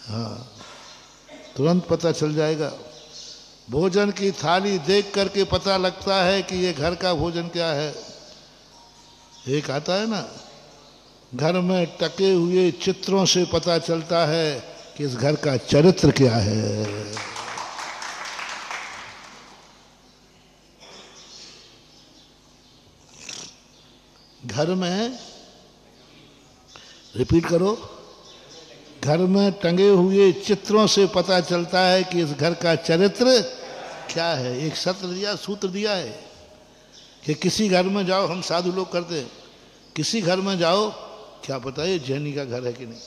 हाँ, तुरंत पता चल जाएगा। भोजन की थाली देख करके पता लगता है कि ये घर का भोजन क्या है। एक आता है ना, घर में टके हुए चित्रों से पता चलता है कि इस घर का चरित्र क्या है। घर में, रिपीट करो, घर में टंगे हुए चित्रों से पता चलता है कि इस घर का चरित्र क्या है। एक सत्र दिया, सूत्र दिया है कि किसी घर में जाओ, हम साधु लोग करते हैं, किसी घर में जाओ, क्या पता ये जैनी का घर है कि नहीं,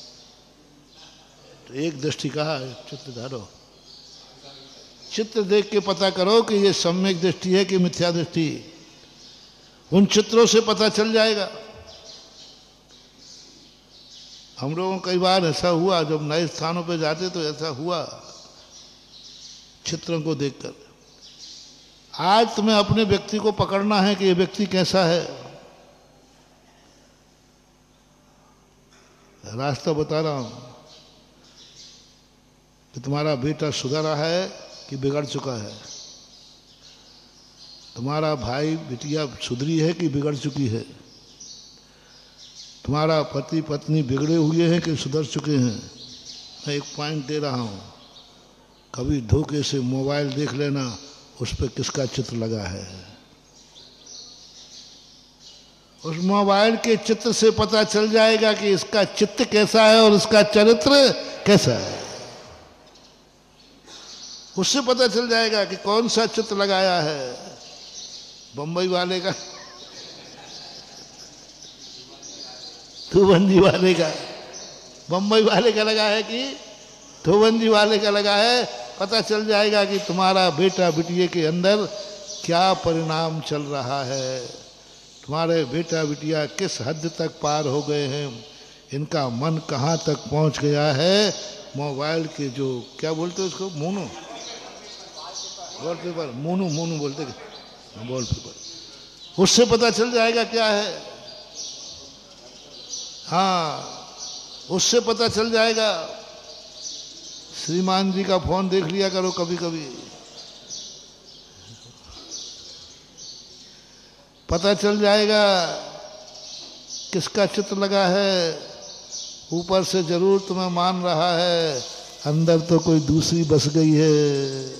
तो एक दृष्टि कहा चित्र धारो, चित्र देख के पता करो कि ये सम्यक दृष्टि है कि मिथ्या दृष्टि। उन चित्रों से पता चल जाएगा। हम लोगों को कई बार ऐसा हुआ, जब नए स्थानों पे जाते तो ऐसा हुआ चित्रों को देखकर। आज तुम्हें अपने व्यक्ति को पकड़ना है कि ये व्यक्ति कैसा है। रास्ता बता रहा हूं कि तुम्हारा बेटा सुधर रहा है कि बिगड़ चुका है, तुम्हारा भाई बिटिया सुधरी है कि बिगड़ चुकी है, तुम्हारा पति पत्नी बिगड़े हुए हैं कि सुधर चुके हैं। मैं एक पॉइंट दे रहा हूं, कभी धोखे से मोबाइल देख लेना, उस पर किसका चित्र लगा है। उस मोबाइल के चित्र से पता चल जाएगा कि इसका चित्त कैसा है और इसका चरित्र कैसा है। उससे पता चल जाएगा कि कौन सा चित्र लगाया है। बंबई वाले का, धोबंदी वाले का, बंबई वाले का लगा है कि धोबंदी वाले का लगा है। पता चल जाएगा कि तुम्हारा बेटा बिटिया के अंदर क्या परिणाम चल रहा है, तुम्हारे बेटा बिटिया किस हद तक पार हो गए हैं, इनका मन कहाँ तक पहुँच गया है। मोबाइल के जो क्या बोलते हैं उसको, मोनो, वॉलपेपर, मोनू मोनू बोलते, वॉलपेपर, उससे पता चल जाएगा क्या है। हाँ, उससे पता चल जाएगा। श्रीमान जी का फोन देख लिया करो कभी कभी, पता चल जाएगा किसका चित्र लगा है। ऊपर से जरूर तुम्हें मान रहा है, अंदर तो कोई दूसरी बस गई है।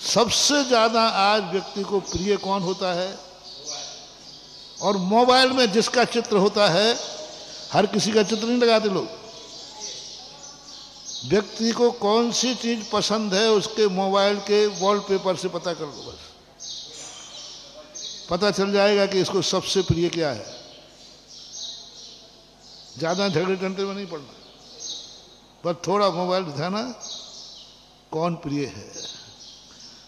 सबसे ज्यादा आज व्यक्ति को प्रिय कौन होता है, और मोबाइल में जिसका चित्र होता है, हर किसी का चित्र नहीं लगाते लोग। व्यक्ति को कौन सी चीज पसंद है उसके मोबाइल के वॉलपेपर से पता कर लो, बस पता चल जाएगा कि इसको सबसे प्रिय क्या है। ज्यादा झगड़े टंटे में नहीं पड़ना, बस थोड़ा मोबाइल दिखाना कौन प्रिय है।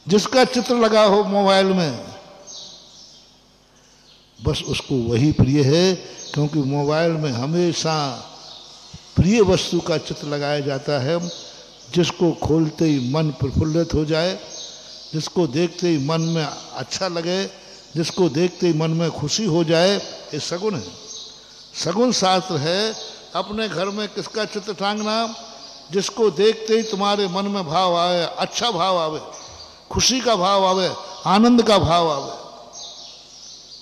जिसका चित्र लगा हो मोबाइल में, बस उसको वही प्रिय है, क्योंकि मोबाइल में हमेशा प्रिय वस्तु का चित्र लगाया जाता है। जिसको खोलते ही मन प्रफुल्लित हो जाए, जिसको देखते ही मन में अच्छा लगे, जिसको देखते ही मन में खुशी हो जाए, ये सगुन है, सगुन शास्त्र है। अपने घर में किसका चित्र टांगना, जिसको देखते ही तुम्हारे मन में भाव आए, अच्छा भाव आवे, खुशी का भाव आवे, आनंद का भाव आवे,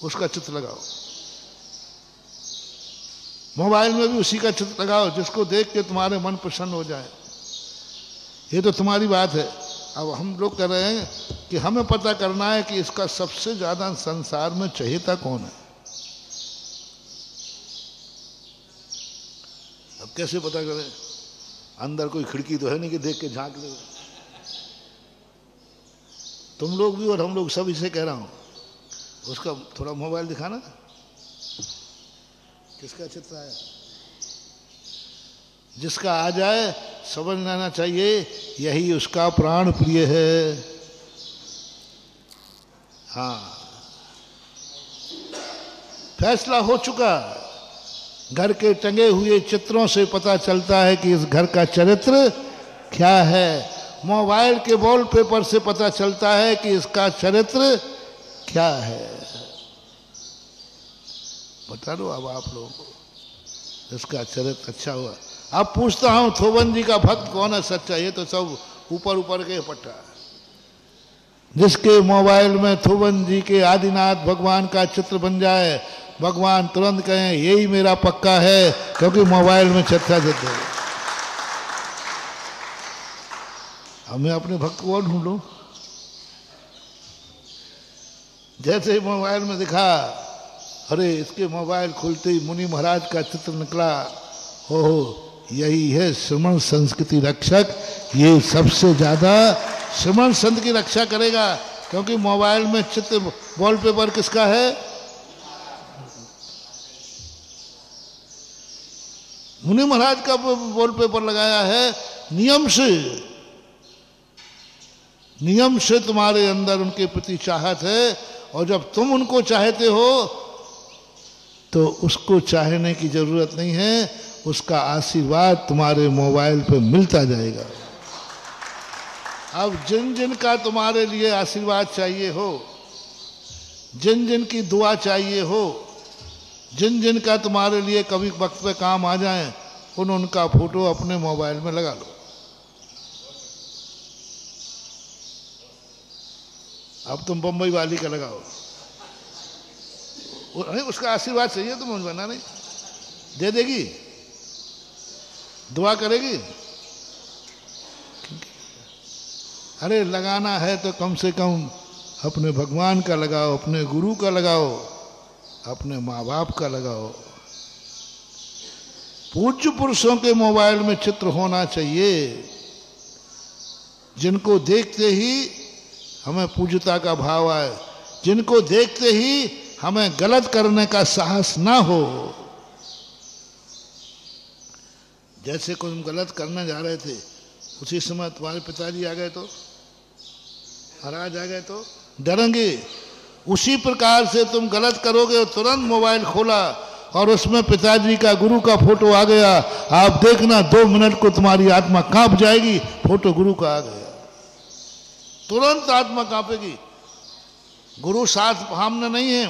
उसका चित्र लगाओ। मोबाइल में भी उसी का चित्र लगाओ जिसको देख के तुम्हारे मन प्रसन्न हो जाए। ये तो तुम्हारी बात है। अब हम लोग कर रहे हैं कि हमें पता करना है कि इसका सबसे ज्यादा संसार में चहेता कौन है। अब कैसे पता करें, अंदर कोई खिड़की तो है नहीं कि देख के झांक ले। तुम लोग भी और हम लोग सब इसे कह रहा हूं, उसका थोड़ा मोबाइल दिखाना, किसका चित्र आया। जिसका आ जाए समझ लेना चाहिए यही उसका प्राण प्रिय है। हाँ, फैसला हो चुका। घर के टंगे हुए चित्रों से पता चलता है कि इस घर का चरित्र क्या है। मोबाइल के वॉलपेपर से पता चलता है कि इसका चरित्र क्या है। बता दो अब आप लोगों को, इसका चरित्र अच्छा हुआ। अब पूछता हूं थोबन जी का भक्त कौन है सच्चा? ये तो सब ऊपर ऊपर के पट्टा है। जिसके मोबाइल में थोबन जी के आदिनाथ भगवान का चित्र बन जाए, भगवान तुरंत कहें यही मेरा पक्का है, क्योंकि मोबाइल में चित्र है। अब मैं अपने भक्त को और ढूंढूं? जैसे ही मोबाइल में दिखा, अरे इसके मोबाइल खुलते ही मुनि महाराज का चित्र निकला, हो यही है श्रमण संस्कृति रक्षक, ये सबसे ज्यादा श्रमण संत की रक्षा करेगा। क्योंकि मोबाइल में चित्र वॉलपेपर किसका है? मुनि महाराज का वॉलपेपर लगाया है। नियम से तुम्हारे अंदर उनके प्रति चाहत है, और जब तुम उनको चाहते हो तो उसको चाहने की जरूरत नहीं है, उसका आशीर्वाद तुम्हारे मोबाइल पे मिलता जाएगा। अब जिन जिन का तुम्हारे लिए आशीर्वाद चाहिए हो, जिन जिन की दुआ चाहिए हो, जिन जिन का तुम्हारे लिए कभी वक्त पे काम आ जाए, उनका फोटो अपने मोबाइल में लगा लो। अब तुम बम्बई वाली का लगाओ, नहीं उसका आशीर्वाद चाहिए तो मुझे बना नहीं, दे देगी, दुआ करेगी। अरे लगाना है तो कम से कम अपने भगवान का लगाओ, अपने गुरु का लगाओ, अपने माँ बाप का लगाओ। पूज्य पुरुषों के मोबाइल में चित्र होना चाहिए, जिनको देखते ही हमें पूज्यता का भाव आए, जिनको देखते ही हमें गलत करने का साहस ना हो। जैसे कुछ गलत करने जा रहे थे, उसी समय तुम्हारे पिताजी आ गए तो, महाराज आ गए तो डरेंगे। उसी प्रकार से तुम गलत करोगे और तुरंत मोबाइल खोला और उसमें पिताजी का गुरु का फोटो आ गया, आप देखना 2 मिनट को तुम्हारी आत्मा कांप जाएगी। फोटो गुरु का आ गया, तुरंत आत्मा कांपेगी। गुरु साथ सामने नहीं है,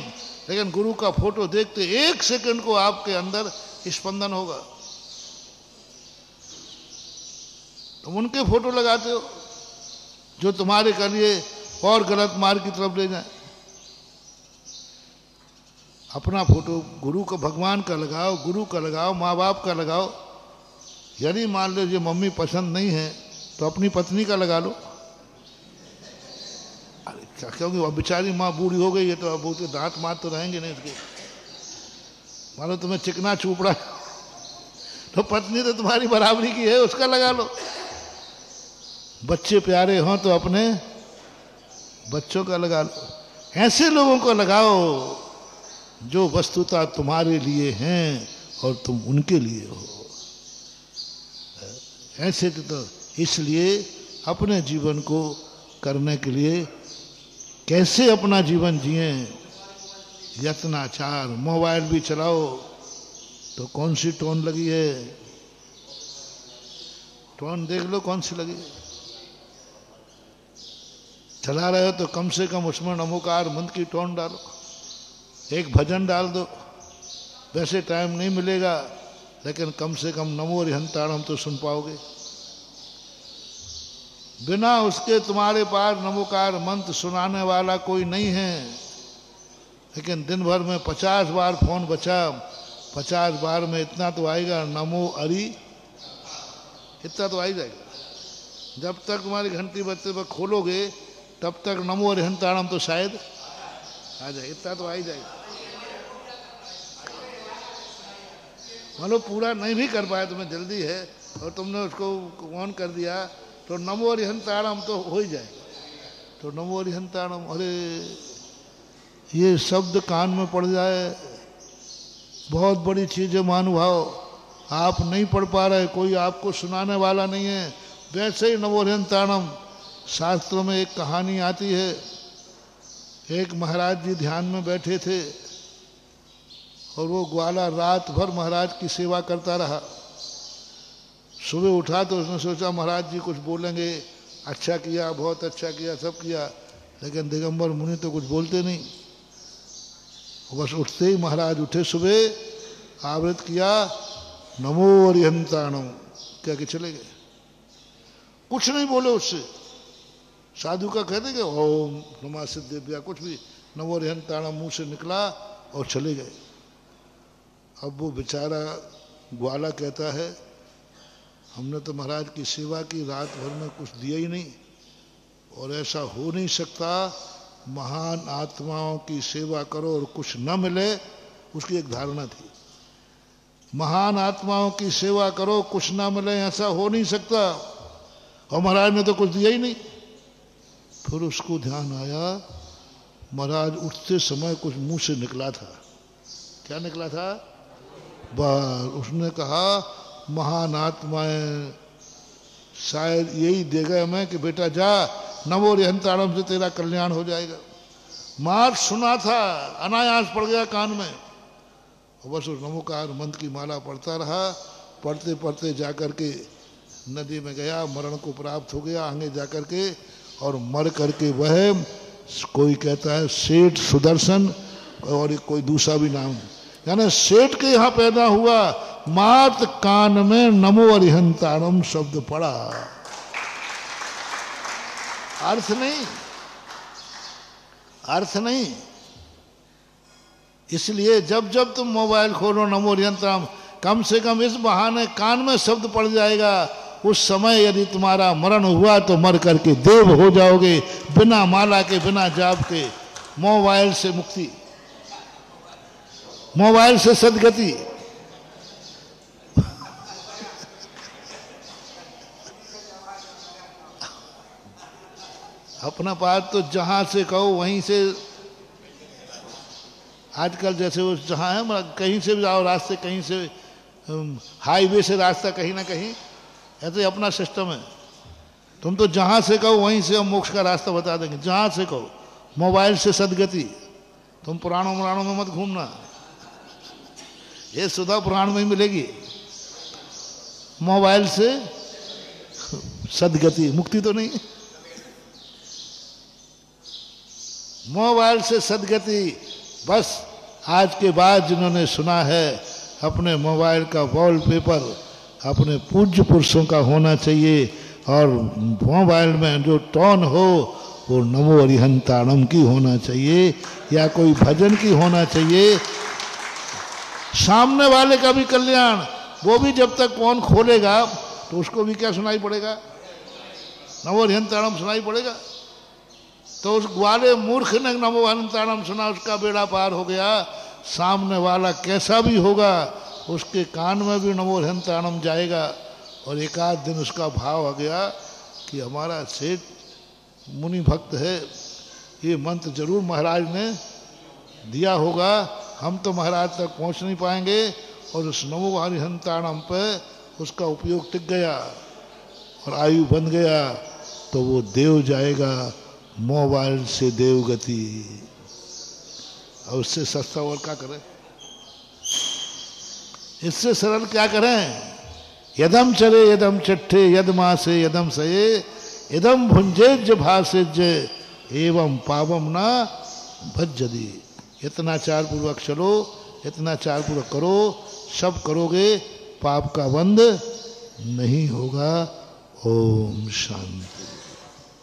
लेकिन गुरु का फोटो देखते 1 सेकंड को आपके अंदर स्पंदन होगा। तुम उनके फोटो लगाते हो जो तुम्हारे के लिए और गलत मार्ग की तरफ ले जाए। अपना फोटो गुरु का, भगवान का लगाओ, गुरु का लगाओ, माँ बाप का लगाओ। यदि मान लीजिए मम्मी पसंद नहीं है तो अपनी पत्नी का लगा लो। अरे क्योंकि अब बेचारी माँ बूढ़ी हो गई है तो अब बहुत दांत मार तो रहेंगे नहीं उसके। मान लो तुम्हें चिकना चूपड़ा तो पत्नी तो तुम्हारी बराबरी की है, उसका लगा लो। बच्चे प्यारे हों तो अपने बच्चों का लगा लो। ऐसे लोगों को लगाओ जो वस्तुतः तुम्हारे लिए हैं और तुम उनके लिए हो। ऐसे तो इसलिए अपने जीवन को करने के लिए कैसे अपना जीवन जिए, यत्नाचार। मोबाइल भी चलाओ तो कौन सी टोन लगी है, टोन देख लो कौन सी लगी। चला रहे हो तो कम से कम उसमें नमोकार मंत्र की टोन डालो, एक भजन डाल दो। वैसे टाइम नहीं मिलेगा, लेकिन कम से कम नमो रिहंताणम तो सुन पाओगे। बिना उसके तुम्हारे पास नमोकार मंत्र सुनाने वाला कोई नहीं है। लेकिन दिन भर में 50 बार फोन बचा, 50 बार में इतना तो आएगा, नमो अरि, इतना तो आ ही जाएगा। जब तक तुम्हारी घंटी बजते वक्त खोलोगे तब तक नमो रिहंताणम तो शायद आ जाए, इतना तो आ ही जाएगा। मान लो पूरा नहीं भी कर पाए, तुम्हें जल्दी है और तुमने उसको ऑन कर दिया तो नमो रिहंताणम तो हो ही जाएगा। तो नमो रिहंताणम, अरे ये शब्द कान में पड़ जाए बहुत बड़ी चीज है महानुभाव। आप नहीं पढ़ पा रहे, कोई आपको सुनाने वाला नहीं है, वैसे ही नमो रिहंताणम। शास्त्रों में एक कहानी आती है, एक महाराज जी ध्यान में बैठे थे और वो ग्वाला रात भर महाराज की सेवा करता रहा। सुबह उठा तो उसने सोचा महाराज जी कुछ बोलेंगे, अच्छा किया, बहुत अच्छा किया, सब किया, लेकिन दिगंबर मुनि तो कुछ बोलते नहीं। बस उठते ही महाराज उठे, सुबह आवृत किया नमो अरिहंताणम कह के चले गए, कुछ नहीं बोले उससे। साधु का कहते कि ओम नमः सिद्धेभ्या, कुछ भी नमो अरिहंताणम मुंह से निकला और चले गए। अब वो बेचारा ग्वाला कहता है हमने तो महाराज की सेवा की, रात भर में कुछ दिया ही नहीं, और ऐसा हो नहीं सकता महान आत्माओं की सेवा करो और कुछ न मिले। उसकी एक धारणा थी, महान आत्माओं की सेवा करो कुछ ना मिले, ऐसा हो नहीं सकता, और महाराज ने तो कुछ दिया ही नहीं। फिर उसको ध्यान आया महाराज उठते समय कुछ मुंह से निकला था। क्या निकला था? बस उसने कहा महान आत्माएं शायद यही देगा मैं कि बेटा जा नमो अरिहंताणम से तेरा कल्याण हो जाएगा। मार सुना था, अनायास पड़ गया कान में, और बस उस नमोकार मंत्र की माला पढ़ता रहा। पढ़ते पढ़ते जाकर के नदी में गया, मरण को प्राप्त हो गया आगे जाकर के, और मर करके वह कोई कहता है सेठ सुदर्शन, और कोई दूसरा भी नाम, यानी सेठ के यहाँ पैदा हुआ। मात कान में नमो अरिहंताणम शब्द पड़ा, अर्थ नहीं, अर्थ नहीं। इसलिए जब जब तुम मोबाइल खोलो नमो अरिहंताणम, कम से कम इस बहाने कान में शब्द पड़ जाएगा। उस समय यदि तुम्हारा मरण हुआ तो मर करके देव हो जाओगे, बिना माला के बिना जाप के। मोबाइल से मुक्ति, मोबाइल से सदगति। अपना बात तो जहां से कहो वहीं से, आजकल जैसे वो जहां है कहीं से भी जाओ रास्ते, कहीं से हाईवे से रास्ता कहीं ना कहीं, ऐसे अपना सिस्टम है। तुम तो जहां से कहो वहीं से हम मोक्ष का रास्ता बता देंगे, जहां से कहो। मोबाइल से सदगति। तुम पुराणों पुराणों में मत घूमना, ये सुधा पुराण में ही मिलेगी। मोबाइल से सदगति, मुक्ति तो नहीं, मोबाइल से सदगति। बस आज के बाद जिन्होंने सुना है, अपने मोबाइल का वॉलपेपर अपने पूज्य पुरुषों का होना चाहिए, और मोबाइल में जो टोन हो वो नमो अरिहंताणम की होना चाहिए, या कोई भजन की होना चाहिए। सामने वाले का भी कल्याण, वो भी जब तक फोन खोलेगा तो उसको भी क्या सुनाई पड़ेगा? नमो अरिहंताणम सुनाई पड़ेगा। तो उस ग्वाले मूर्ख ने नमो अरिहंताणम सुना, उसका बेड़ा पार हो गया। सामने वाला कैसा भी होगा उसके कान में भी नमो अरिहंताणम जाएगा, और एक आध दिन उसका भाव आ गया कि हमारा सेठ मुनि भक्त है, ये मंत्र जरूर महाराज ने दिया होगा, हम तो महाराज तक पहुंच नहीं पाएंगे। और उस नमो अरिहंताणम पे उसका उपयोग टिक गया और आयु बन गया, तो वो देव जाएगा। मोबाइल से देवगति, और उससे सस्ता और क्या करें, इससे सरल क्या करें? यदम चरे यदम चट्ठे यद मासे यदम सये यदम भुंजेज भासेज एवं पावम ना भज्जदी। इतना चार पूर्वक चलो, इतना चार पूर्वक करो, सब करोगे पाप का बंध नहीं होगा। ओम शांति।